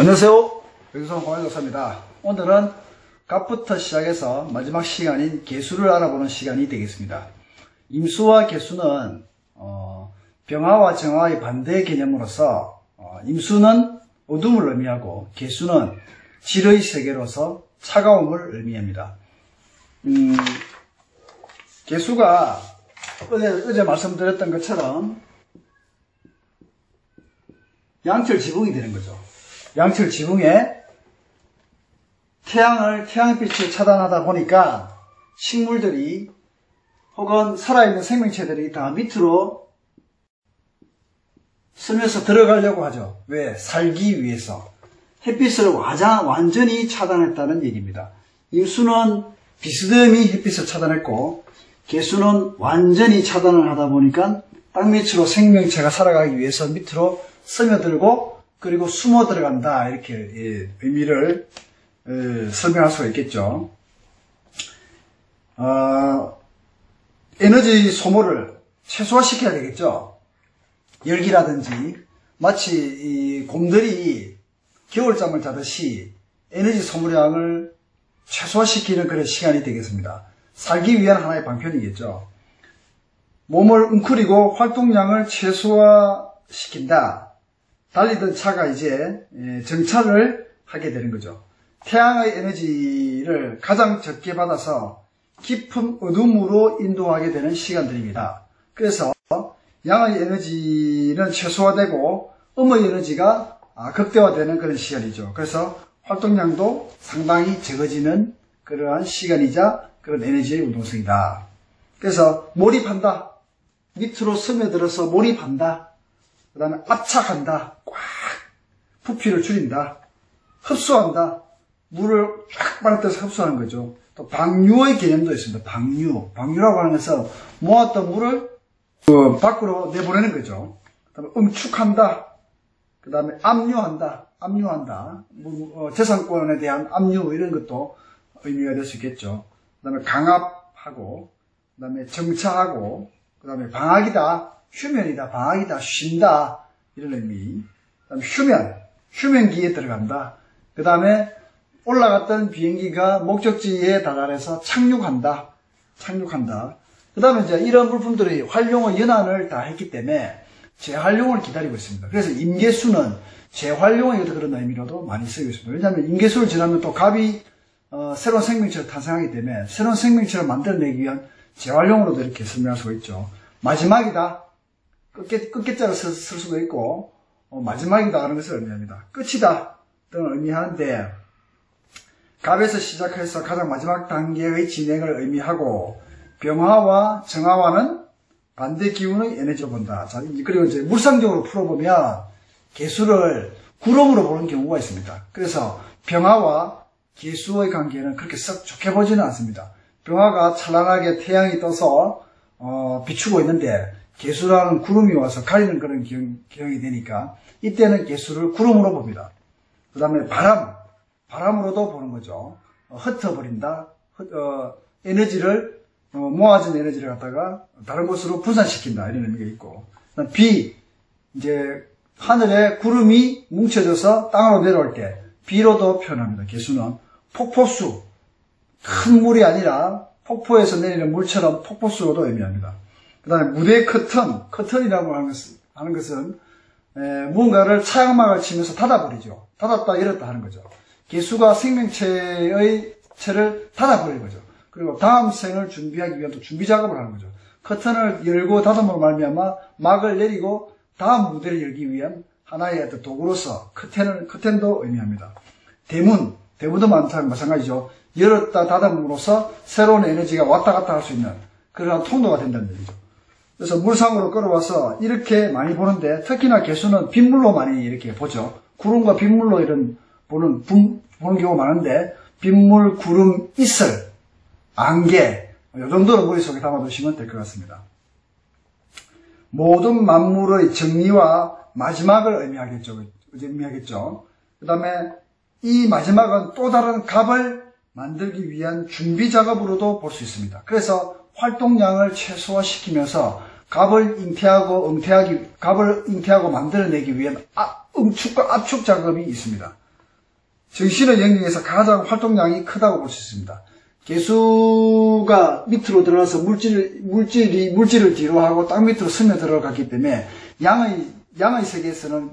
안녕하세요. 백두산 공학역사입니다. 오늘은 갑부터 시작해서 마지막 시간인 개수를 알아보는 시간이 되겠습니다. 임수와 개수는 병화와 정화의 반대 개념으로서 임수는 어둠을 의미하고 개수는 질의 세계로서 차가움을 의미합니다. 개수가 어제 말씀드렸던 것처럼 양철 지붕이 되는 거죠. 양철 지붕에 태양빛을 차단하다 보니까 식물들이 혹은 살아있는 생명체들이 다 밑으로 스며서 들어가려고 하죠. 왜? 살기 위해서. 햇빛을 완전히 차단했다는 얘기입니다. 임수는 비스듬히 햇빛을 차단했고 개수는 완전히 차단을 하다 보니까 땅 밑으로 생명체가 살아가기 위해서 밑으로 스며들고 그리고 숨어 들어간다, 이렇게 의미를 설명할 수가 있겠죠. 에너지 소모를 최소화시켜야 되겠죠. 열기라든지 마치 이 곰들이 겨울잠을 자듯이 에너지 소모량을 최소화시키는 그런 시간이 되겠습니다. 살기 위한 하나의 방편이겠죠. 몸을 웅크리고 활동량을 최소화시킨다. 달리던 차가 이제 정차를 하게 되는 거죠. 태양의 에너지를 가장 적게 받아서 깊은 어둠으로 인도하게 되는 시간들입니다. 그래서 양의 에너지는 최소화되고 음의 에너지가 극대화되는 그런 시간이죠. 그래서 활동량도 상당히 적어지는 그러한 시간이자 그런 에너지의 운동성이다. 그래서 몰입한다. 밑으로 스며들어서 몰입한다. 그 다음에 압착한다. 꽉 부피를 줄인다. 흡수한다. 물을 쫙 빨아들여서 흡수하는 거죠. 또 방류의 개념도 있습니다. 방류라고 하는 것은 모았던 물을 밖으로 내보내는 거죠. 그 다음에 응축한다. 그 다음에 압류한다. 재산권에 대한 압류, 이런 것도 의미가 될 수 있겠죠. 그 다음에 강압하고, 그 다음에 정차하고, 그 다음에 방학이다. 휴면이다. 방학이다. 쉰다. 이런 의미. 그 다음에 휴면기에 들어간다. 그 다음에 올라갔던 비행기가 목적지에 달해서 착륙한다. 그 다음에 이제 이런 물품들이 활용의 연한을 다 했기 때문에 재활용을 기다리고 있습니다. 그래서 임계수는 재활용의 그런 의미로도 많이 쓰이고 있습니다. 왜냐하면 임계수를 지나면 또 갑이 새로운 생명체를 탄생하기 때문에 새로운 생명체를 만들어내기 위한 재활용으로도 이렇게 설명할 수가 있죠. 마지막이다. 끝자를 쓸 수도 있고 마지막이다 하는 것을 의미합니다. 끝이다 등을 의미하는데 갑에서 시작해서 가장 마지막 단계의 진행을 의미하고 병화와 정화와는 반대 기운의 에너지로 본다. 자, 그리고 이제 물상적으로 풀어보면 개수를 구름으로 보는 경우가 있습니다. 그래서 병화와 개수의 관계는 그렇게 썩 좋게 보지는 않습니다. 병화가 찬란하게 태양이 떠서 비추고 있는데 개수라는 구름이 와서 가리는 그런 경향이 되니까 이때는 개수를 구름으로 봅니다. 그 다음에 바람으로도 보는 거죠. 흩어버린다. 에너지를 모아진 에너지를 갖다가 다른 곳으로 분산시킨다, 이런 의미가 있고, 그다음 비, 이제 하늘에 구름이 뭉쳐져서 땅으로 내려올 때 비로도 표현합니다. 개수는 폭포수, 큰 물이 아니라 폭포에서 내리는 물처럼 폭포수로도 의미합니다. 그 다음에 무대 커튼이라고 하는 것은 무언가를 차양막을 치면서 닫아버리죠. 닫았다 열었다 하는 거죠. 개수가 생명체의 체를 닫아버리는 거죠. 그리고 다음 생을 준비하기 위한 또 준비 작업을 하는 거죠. 커튼을 열고 닫음으로 말미암아 막을 내리고 다음 무대를 열기 위한 하나의 어떤 도구로서 커튼도 의미합니다. 대문도 마찬가지죠. 열었다 닫음으로써 새로운 에너지가 왔다 갔다 할 수 있는 그러한 통로가 된다는 얘기죠. 그래서 물상으로 끌어와서 이렇게 많이 보는데 특히나 개수는 빗물로 많이 이렇게 보죠. 구름과 빗물로 보는 경우가 많은데 빗물, 구름, 이슬, 안개, 이 정도로 머릿속에 담아두시면 될 것 같습니다. 모든 만물의 정리와 마지막을 의미하겠죠. 그 다음에 이 마지막은 또 다른 갑을 만들기 위한 준비 작업으로도 볼 수 있습니다. 그래서 활동량을 최소화시키면서 갑을 잉태하고 만들어내기 위한 응축과 압축 작업이 있습니다. 정신의 영역에서 가장 활동량이 크다고 볼 수 있습니다. 개수가 밑으로 들어가서 물질을 뒤로 하고 땅 밑으로 스며 들어갔기 때문에 양의 세계에서는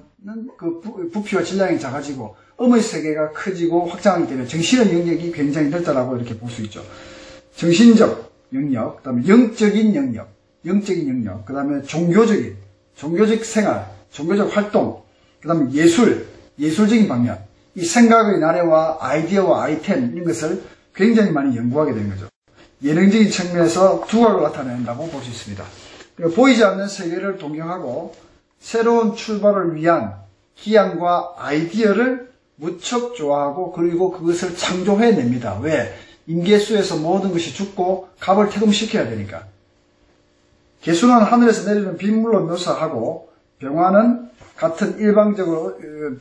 그 부피와 질량이 작아지고 음의 세계가 커지고 확장하기 때문에 정신의 영역이 굉장히 넓다라고 이렇게 볼 수 있죠. 정신적 영역, 그 다음에 영적인 영역, 그 다음에 종교적 생활, 종교적 활동, 그 다음에 예술적인 방면, 이 생각의 나래와 아이디어와 아이템 이런 것을 굉장히 많이 연구하게 되는 거죠. 예능적인 측면에서 두각을 나타낸다고 볼 수 있습니다. 그리고 보이지 않는 세계를 동경하고 새로운 출발을 위한 기양과 아이디어를 무척 좋아하고 그리고 그것을 창조해냅니다. 왜? 임계수에서 모든 것이 죽고 값을 퇴금시켜야 되니까. 개수는 하늘에서 내리는 빗물로 묘사하고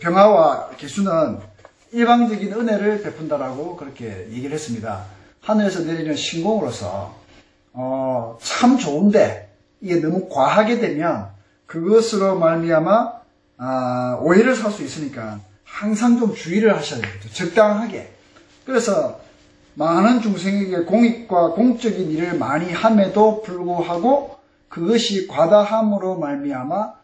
병화와 개수는 일방적인 은혜를 베푼다라고 그렇게 얘기를 했습니다. 하늘에서 내리는 신공으로서 참 좋은데 이게 너무 과하게 되면 그것으로 말미암아 오해를 살 수 있으니까 항상 좀 주의를 하셔야 되겠죠. 적당하게. 그래서 많은 중생에게 공익과 공적인 일을 많이 함에도 불구하고 그것이 과다함으로 말미암아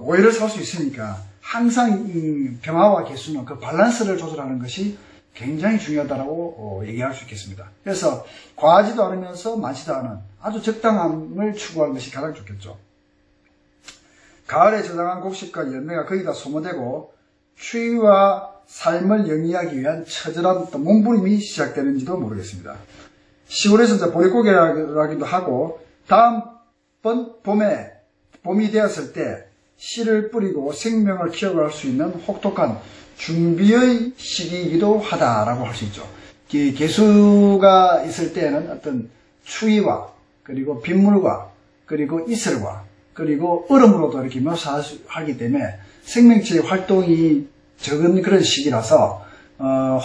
오해를 살 수 있으니까 항상 이 병화와 개수는 그 밸런스를 조절하는 것이 굉장히 중요하다고 얘기할 수 있겠습니다. 그래서 과하지도 않으면서 많지도 않은 아주 적당함을 추구하는 것이 가장 좋겠죠. 가을에 저장한 곡식과 열매가 거의 다 소모되고 추위와 삶을 영위하기 위한 처절한 몸부림이 시작되는지도 모르겠습니다. 시골에서 이제 보릿고개라기도 하고 다음번 봄이 되었을 때 씨를 뿌리고 생명을 키워갈 수 있는 혹독한 준비의 시기이기도 하다라고 할 수 있죠. 개수가 있을 때에는 어떤 추위와 그리고 빗물과 그리고 이슬과 그리고 얼음으로도 이렇게 묘사하기 때문에 생명체의 활동이 적은 그런 시기라서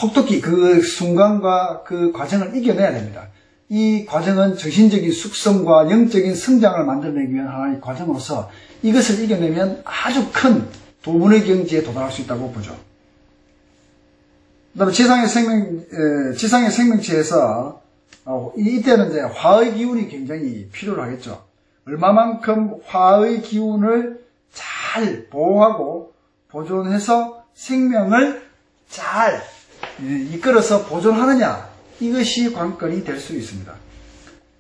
혹독히 그 순간과 그 과정을 이겨내야 됩니다. 이 과정은 정신적인 숙성과 영적인 성장을 만들어내기 위한 하나의 과정으로서 이것을 이겨내면 아주 큰 도분의 경지에 도달할 수 있다고 보죠. 그 다음에 지상의 생명체에서 이때는 이제 화의 기운이 굉장히 필요로 하겠죠. 얼마만큼 화의 기운을 잘 보호하고 보존해서 생명을 잘 이끌어서 보존하느냐, 이것이 관건이 될 수 있습니다.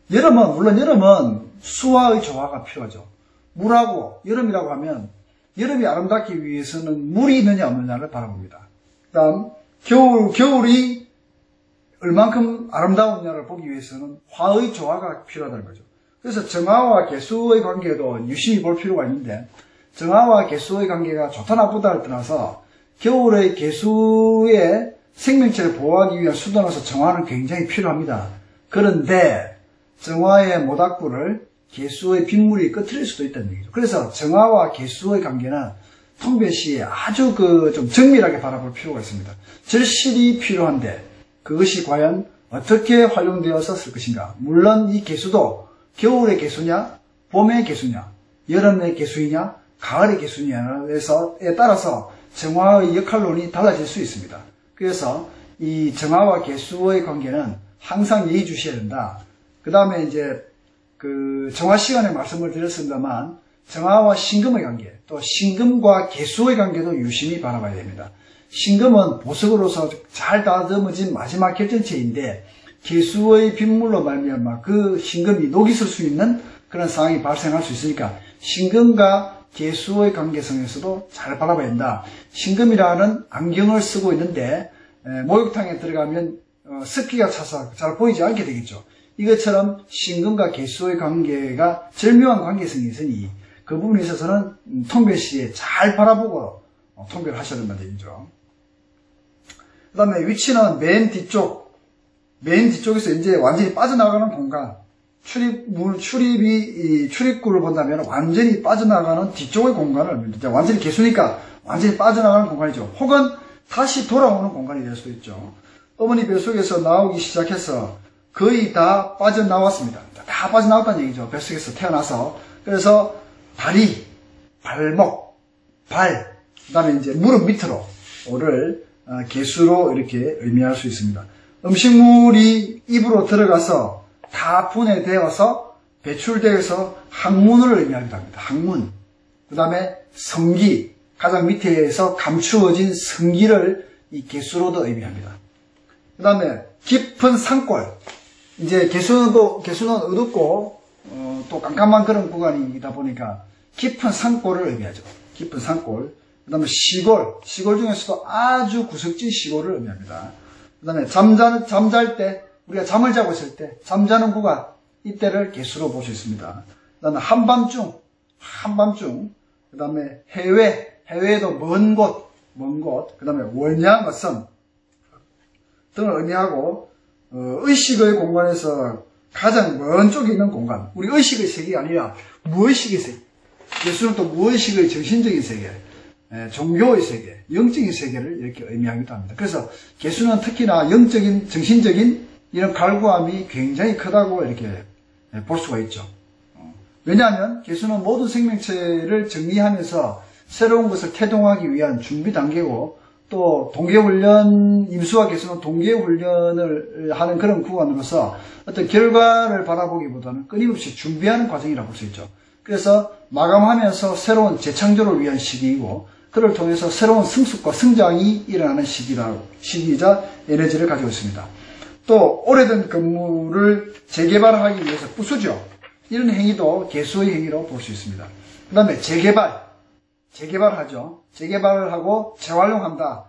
물론 여름은 수화의 조화가 필요하죠. 물하고 여름이라고 하면 여름이 아름답기 위해서는 물이 있느냐 없느냐를 바라봅니다. 그 다음 겨울이 얼만큼 아름다우냐를 보기 위해서는 화의 조화가 필요하다는 거죠. 그래서 정화와 개수의 관계도 유심히 볼 필요가 있는데 정화와 개수의 관계가 좋다 나쁘다를 떠나서 겨울의 개수의 생명체를 보호하기 위한 수단으로서 정화는 굉장히 필요합니다. 그런데 정화의 모닥불을 개수의 빗물이 꺼트릴 수도 있다는 얘기죠. 그래서 정화와 개수의 관계는 통배시에 아주 좀 정밀하게 바라볼 필요가 있습니다. 절실히 필요한데 그것이 과연 어떻게 활용되어서 쓸 것인가. 물론 이 개수도 겨울의 개수냐, 봄의 개수냐, 여름의 개수이냐, 가을의 개수냐에 따라서 정화의 역할론이 달라질 수 있습니다. 그래서 이 정화와 개수의 관계는 항상 예의주시해야 된다. 그 다음에 이제 정화 시간에 말씀을 드렸습니다만 정화와 신금의 관계, 또 신금과 개수의 관계도 유심히 바라봐야 됩니다. 신금은 보석으로서 잘 다듬어진 마지막 결정체인데 개수의 빗물로 말미암아 그 신금이 녹이 슬 수 있는 그런 상황이 발생할 수 있으니까 신금과 개수의 관계성에서도 잘 바라봐야 된다. 신금이라는 안경을 쓰고 있는데 목욕탕에 들어가면 습기가 차서 잘 보이지 않게 되겠죠. 이것처럼 신금과 개수의 관계가 절묘한 관계성이 있으니 그 부분에 있어서는 통별시에 잘 바라보고 통별을 하셔야 된다는 얘기죠. 그 다음에 위치는 맨 뒤쪽에서 이제 완전히 빠져나가는 공간, 출입구를 본다면 완전히 빠져나가는 뒤쪽의 공간을, 완전히 개수니까 완전히 빠져나가는 공간이죠. 혹은 다시 돌아오는 공간이 될 수도 있죠. 어머니 뱃속에서 나오기 시작해서 거의 다 빠져나왔습니다. 다 빠져나왔다는 얘기죠. 뱃속에서 태어나서. 그래서 다리, 발목, 발, 그 다음에 이제 무릎 밑으로를 개수로 이렇게 의미할 수 있습니다. 음식물이 입으로 들어가서 다 분해되어서 배출되어서 항문을 의미하기도 합니다. 항문. 그 다음에 성기, 가장 밑에서 감추어진 성기를 이 개수로도 의미합니다. 그 다음에 깊은 산골. 이제 개수는 어둡고 또 깜깜한 그런 구간이다 보니까 깊은 산골을 의미하죠. 깊은 산골. 그 다음에 시골 중에서도 아주 구석진 시골을 의미합니다. 그 다음에 잠잘 때, 우리가 잠을 자고 있을 때, 잠자는 구간, 이때를 개수로 볼 수 있습니다. 그 다음에 한밤중, 그 다음에 해외에도 먼 곳, 그 다음에 원양어선 등을 의미하고, 의식의 공간에서 가장 먼 쪽에 있는 공간, 우리 의식의 세계가 아니라 무의식의 세계, 개수는 또 무의식의 정신적인 세계, 종교의 세계, 영적인 세계를 이렇게 의미하기도 합니다. 그래서 개수는 특히나 영적인, 정신적인 이런 갈구함이 굉장히 크다고 이렇게 볼 수가 있죠. 왜냐하면 개수는 모든 생명체를 정리하면서 새로운 것을 태동하기 위한 준비 단계고, 또 동계훈련, 임수와 개수는 동계훈련을 하는 그런 구간으로서 어떤 결과를 바라보기보다는 끊임없이 준비하는 과정이라고 볼 수 있죠. 그래서 마감하면서 새로운 재창조를 위한 시기이고, 그를 통해서 새로운 성숙과 성장이 일어나는 시기이자 에너지를 가지고 있습니다. 또 오래된 건물을 재개발하기 위해서 부수죠. 이런 행위도 개수의 행위로 볼 수 있습니다. 그 다음에 재개발하죠. 재개발을 하고 재활용한다.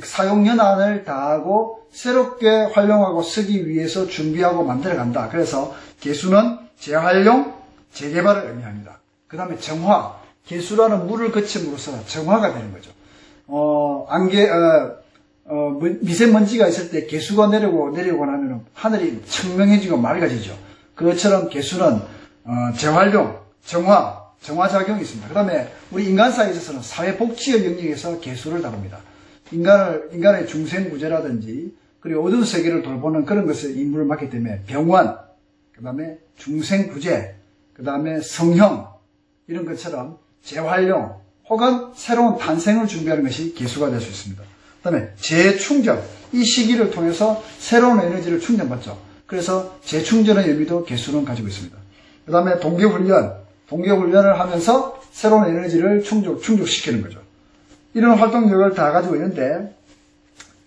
사용연한을 다하고 새롭게 활용하고 쓰기 위해서 준비하고 만들어간다. 그래서 개수는 재활용, 재개발을 의미합니다. 그 다음에 정화, 개수라는 물을 거침으로써 정화가 되는 거죠. 미세먼지가 있을 때 개수가 내려오고 나면 하늘이 청명해지고 맑아지죠. 그것처럼 개수는 재활용, 정화작용이 있습니다. 그 다음에 우리 인간 사회에 있어서는 사회복지의 영역에서 개수를 다룹니다. 인간의 중생구제라든지, 그리고 어두운 세계를 돌보는 그런 것에 임무를 맡기 때문에 병원, 그 다음에 중생구제, 그 다음에 성형, 이런 것처럼 재활용, 혹은 새로운 탄생을 준비하는 것이 개수가 될 수 있습니다. 그 다음에 재충전, 이 시기를 통해서 새로운 에너지를 충전받죠. 그래서 재충전의 의미도 개수는 가지고 있습니다. 그 다음에 동계훈련을 하면서 새로운 에너지를 충족시키는 거죠. 이런 활동력을 다 가지고 있는데,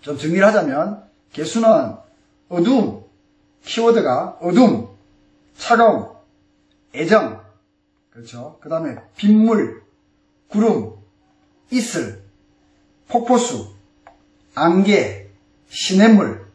좀 정리를 하자면, 개수는 어둠, 키워드가 어둠, 차가움, 애정, 그렇죠. 그 다음에 빗물, 구름, 이슬, 폭포수, 안개, 시냇물,